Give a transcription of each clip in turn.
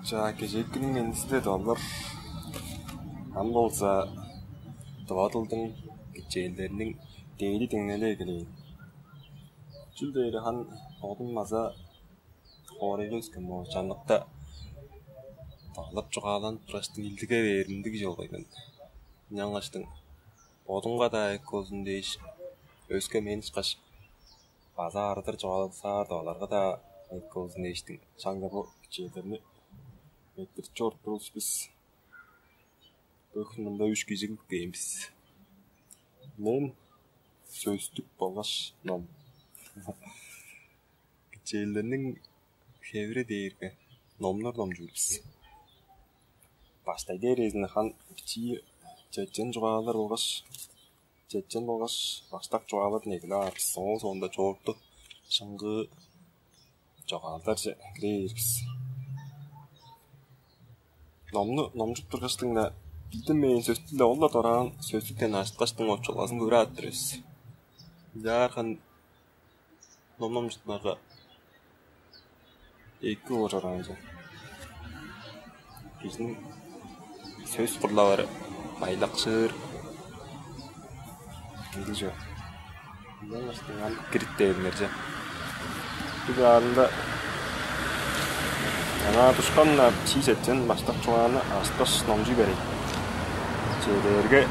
За гişekinin endisinde dollar ам болса Doğadılдың gişeğlerinin değeri dinlele geleyim. Жүлдері хан оғдың маза қорығы өскен ол жанлықта тағылып жұғалан тұрастың елдіге верімдігі жолғаймен. Нянғаштың оғдыңға да көзін дейш өске меніш қаш база арыдыр жұғалады сарды оларға да көзін дейштің шаңда бұл гişeğlerini Ektir çort buruz biz. Bökünümde 3 gecelik deyimiz. Men sözlük bolğaş nom. Gişeğlerinin fevre deyirge nomlar nomjulbuz. Baştaydı erezini han kiçi çeçen juğalar bolğaş. Çeçen bolğaş baştak juğalar negler sonda çorttu. Şıngı juğalar kireyirgiz. Номжуп тургаштың да бидэн мен сөстөлдө олла доран сөстүктен ашташтың очолгасын көрө аттырыз. Жархан номжутмага эки орораңжы. Биздин сөз курлабары байлакшыр. Эндиже. Яңаштан кириттермерже. Бүгүнда Ана тушканна чисеттен баштап чуганы асташ номжу берет. Чедерге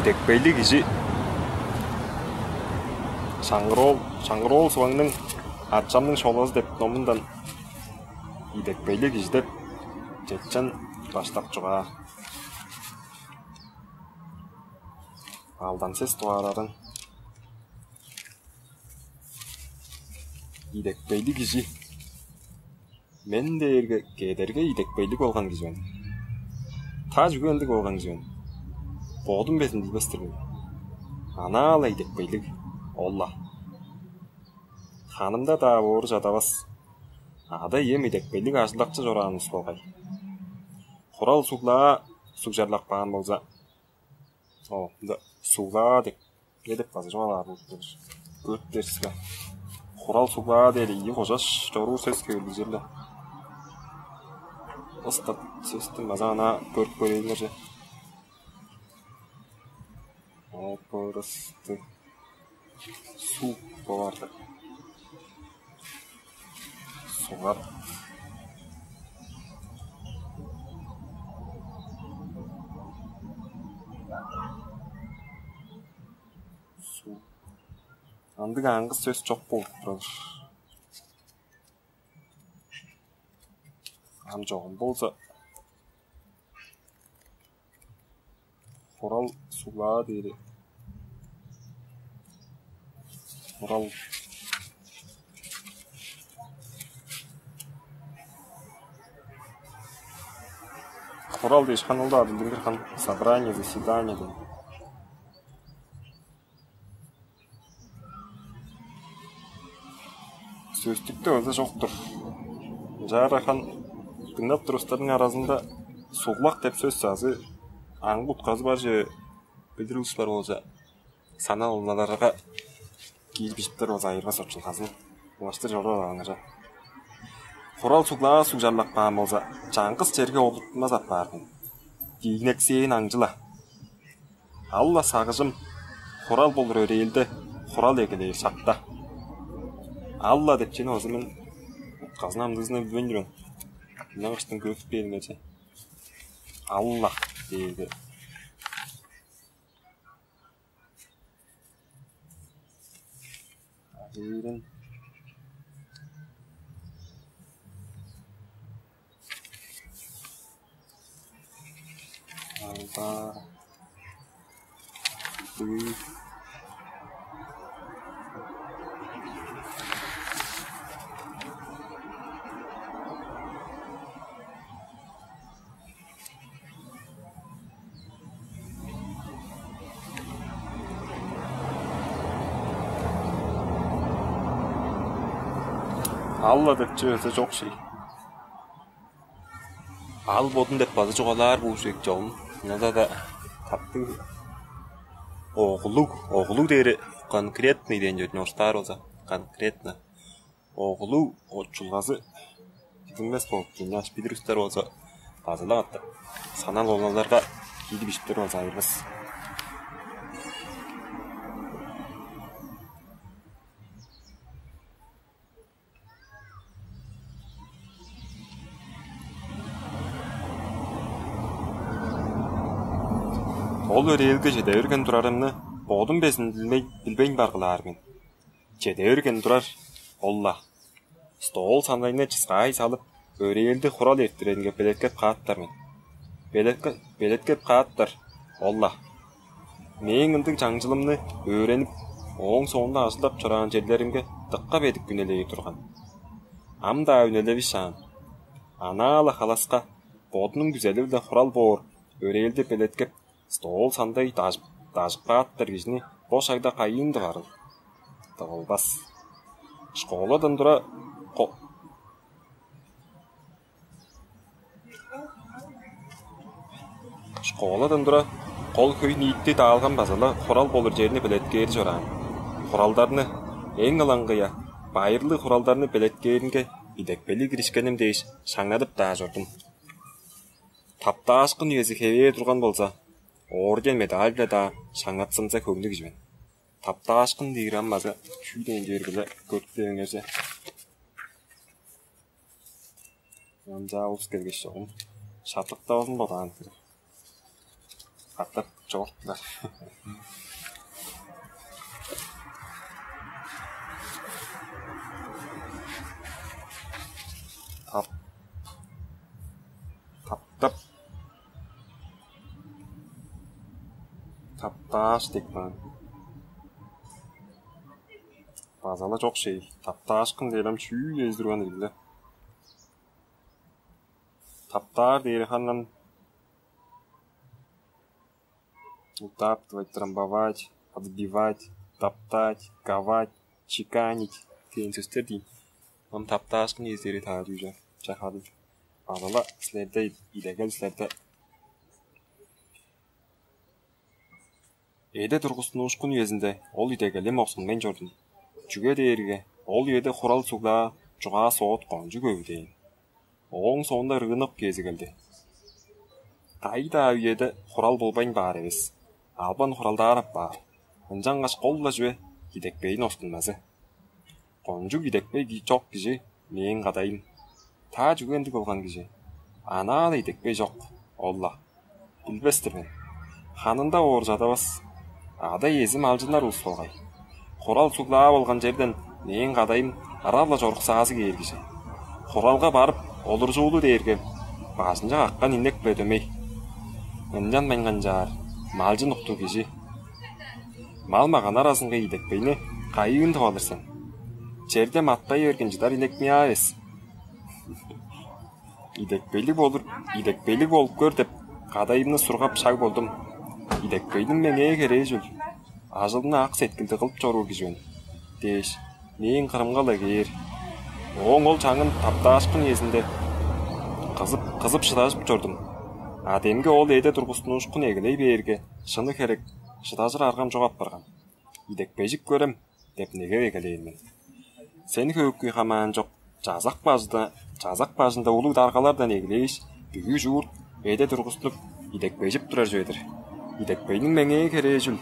идекпейли киши Шаңгырол суаңның атчамның шоласы деп номундан идекпейли киши деп жетчен баштап чуга. Алдан сес туарарын идекпейли киши Мен дээрге кедерге идекпейлик болгон кишимин. Та жүгөндүк болгон кишимин. Боодун бетин билбестирмин. Анаала идекпейлик Олла. Ханымда да оор жадабас. Ада эм идекпейлик ажылакчы жорааныбыз болгай. Курал суглаа сугжарлакпаган болса. Суглаа деп деп базар жолаарын өттөрсүлө. Курал суглаа дери ий кожаш жоруу сөз келбижеле. Остап сөстің мазана көріп көрейдіңер же. Опырысты су боларды. Суғар. Су. Андық аңғы сөз жоқ болып тұрады. Амжоғын болса Құрал суға дейді. Құрал дейш қанылда білдіңдер қан собрание, заседание дейді. Сөстікті өзі жоқтыр. Жара қан Тыңдап тұрыстардың арасында соғлақ деп сөз сазы аңғы ұтқазы бар же білдіріліс бар болса саналыларға кейіп жіптер болса айырға сотшылғазын ұлаштыр жоры алаңыра. Құрал суғлаға суг жарлақпаған болса жаңғыз жерге олытмаз аппардың. Дейінексейін аңжыла. Алла сағыжым құрал болыр өрейілді құрал егілей шақта. Алла деп жені өзімен қазынамдызыны бөліндірін. Нағыштың көкіп бермеді. Аллах дейді. Әйрін. Алба. Үй. Алла деп жөте жоқ шей. Ал бодын деп базы жоғалар бұл жек жоғын. Нада да таптың оғылу дейірі конкретный ден жөтін орыстар олса. Конкретно. Оғылу отчулғазы Bilmez болып, dünya bidirüстер olsa azılı attı. Sanal olanlarga кейді бишіптер olsa ayırmaz. Ол өрелгі жеде өрген тұрарымны боğdun бесін білбейін барғыларымен. Жеде өрген тұрар, Олла. Стол сандайына чысқай салып, өрелді құрал ертіренге белеткеп қағаттармен. Белеткеп қағаттар, Олла. Мен үндік жаңжылымны өреніп, оң соңында асылдап тұраған жерлерімге дыққа бедік күнелеге тұрған. Амда өнелеви шаан. Аналы қаласқа боğdunun güzelivle құрал боғыр, өрелді белеткеп, стол сандай дажыққа аттар кежіне бош айда қайынды қарыл. Дығылбас. Школадан тұра қол көй ниетте дағалған базалы құрал болыр жеріне білеткері жоран. Құралдарыны ең алаңғыя, байырлы құралдарыны білеткерінге идекпелі кірішкенім дейш шаңадып да жордым. Тапта ашқын үйесі кеве тұрған болса, орден медаль біле да шаңатсымса көңлік жібен. Тапта ашқын дейіран мазы күйден жергілі көрттен өңерсе. Онжа ұлыс келгеш жоғым. Шатықта олын болған кірі. Аттап жоғырттылар. Тапташ дек баған. Базалы жоқ шей. Тапташқын дейлім чүй ездірген елді. Таптар дейрі қаннан утаптывать, трамбовать, отбивать, топтать, ковать, чеканить деген сөздер дейін. Оның тапташқын ездері тағы дүйжі жақады. Базалы сілерді идегел сілерді Эде тұрғыстың ұшқын өзінде ол идегелі моқсынмен жордың. Жүге дейірге, ол еді құрал суға жұға соғыт қонжы көбідейін. Оң соңында рығынып кезі келді. Тайда еді құрал болбайын бар емес. Албан құралда арап бар. Үнжан қаш қолла жүе идекбейін остынмазы. Қонжы идекбей жоқ кежі мен қадайым. Та жүгенді болған кежі. Анада идекбей жоқ. Олла. Білбестірмен. Ханында оржада бас. Ада езім алжынар ұлыс болғай. Құрал сұғла болған жерден мен қадайым арабла жорықсағазы кейіргіші. Құралға барып олыр жуылу дейірге. Басынжа аққан инек бөдемей. Үнжан байнған жар, малжын ұқту кеші. Мал маған арасынға идекпейні қайығын тұғалырсын. Жерде матпай өрген жыдар инекме авес. Идекпейлік болып көр деп қадайымны сұрғап шаг болдым. Идекпейдің меңе керей жүл. Ажылына ақ сеткілді қылып жору кежуен. Деш, мен қырымғалы кер. Оң ол чаңын тапта ашқын езінде. Қызып шыдажып жордым. Адемге ол еді тұрғыстың ұшқын егілей берге. Шыны керек, шыдажыр арғам жоғап барған. Идекпейжік көрім, деп неге егілеймін. Сені көккүй қаман жоқ. Жазақ бажында ұлы дарғалардан егілейш. Бүгі жуыр, еді тұрғыстынып, идекпейжіп тұрар жөйдір. Идекпейдің меңе керей жүл.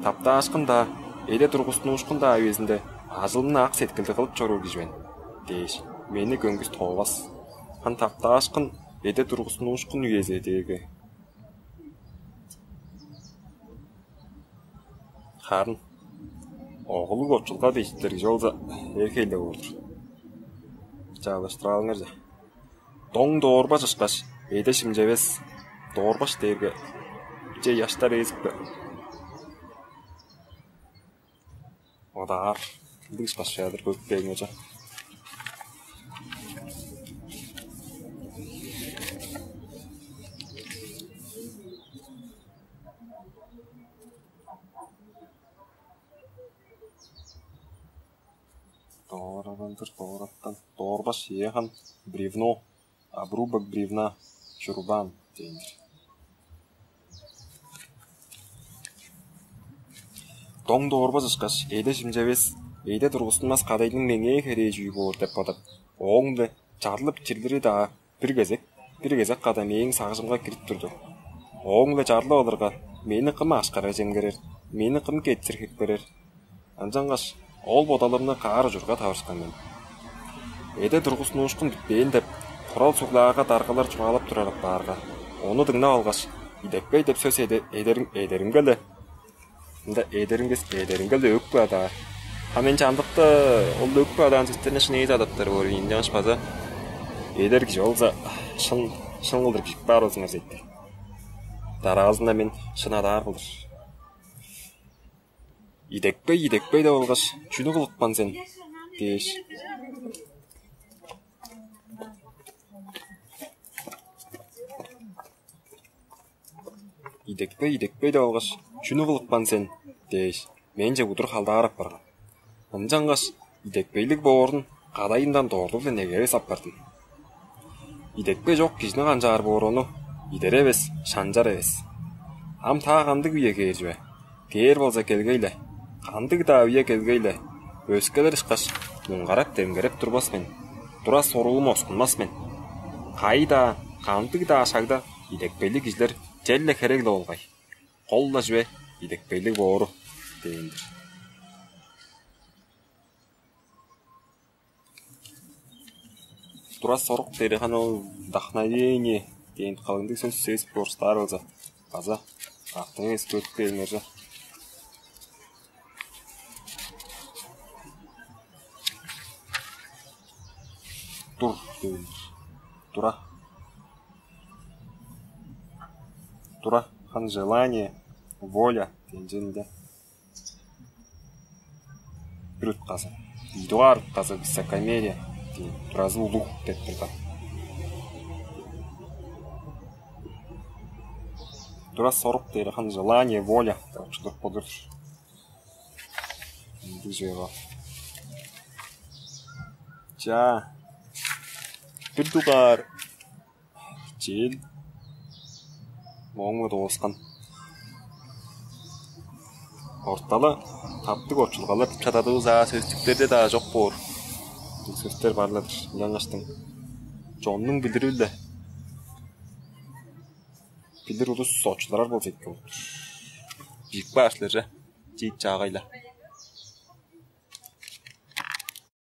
Тапта ашқында, еді тұрғыстың ұшқында әуезінде ажылына ақ сеткілді қылып жору кежуен. Дейш, мені көңгіз тоғас. Хан тапта ашқын, еді тұрғыстың ұшқын үйезе деге. Қарын, оғылы көтшілға дейшіттерге жолда еркейлі ордыр. Жағылыштыра алыңыр жа. Доң доғырба жышқаш, еді шымжевес, доғырбаш деге. Же яштар езікті. Одағар, білгіш қаш жадыр көкпейін өжа. Доғыраттан, доғырбаш еған бревно, обрубок бревна, чурбан дейіндір. Доң доғырба жышқаш, ейді жімжевес, ейді тұрғыстынмас қадайдың меңе керей жүйгі ордеп бадып, оңды Жарлы бичирлери да bir кезек када мээң сагышымга кирип турду. Оңлы жарлы олорго мени кым ашкара жеңгерер, мени кым кетсирхип берер. Анжангаш ол бодолоруна каары журга табышкан мен. Эде тургусунушкун бүтпейин деп Құрал сурлаға дарғалар чуалап тұрарып барға. Оны дыңна алғаш, идекпей деп сөз едеріңгелі. Едеріңгелі өкпі ада. Хамен чандықты ол өкпі аданың сестеріне шын ейді адаттары оры индяңыш база. Едер кіші олза шын қылдыр кішік бар өзіңер зетті. Дарағызында мен шын адар қылдыр. Идекпей де олғаш, чүні қылықпан сен, дейш. Идекпей де олғаш, чүні қылықпан сен, дейш. Мен же ұдыр қалда арап барған. Анжанғаш, идекпейлік боғырын қадайындан тоғырлы негере саппардым. Идекпей жоқ кежіні қанжағар боғырыны, идер емес, шанжар емес. Ам таға қандық үйе кейіржбе. Кейір болса келгейлі, қандық да үйе келгейлі. Өскелер ішқаш, мұңғарап демгереп тұрбас мен. Тұра сорулым осқынмас мен. Қайда, қандық да ашағда, идекпейлік ижлер Челле кереглі олғай. Қолла жбе, идекпейлік боғыры, дейіндір. Тура сорық деріған ол дақнавейне, дейінді қалыңдық сөз сөйсіп көрістар олза. База, ақтың ес көтіп келмер жа. Тур, дейіндір. Тура, хан желание, воля, денженде. Брюд қазы, идуар қазы, высокомерие, туразыл дух деп тұрды. Тура сорық дейі хан желание, воля, ұшылық болыр. Енді жойға. Жа, бір дуғар, жел, Моңы доғысқан. Орталы таптық отшылғалы жатады ұза сөздіктерде да жоқ бор. Сөздер барладыр. Яңаштың. Жонның білдірілді. Білдір ұлыс отшыларар бол жеткі олдыр. Жик башлары жейт жағайла.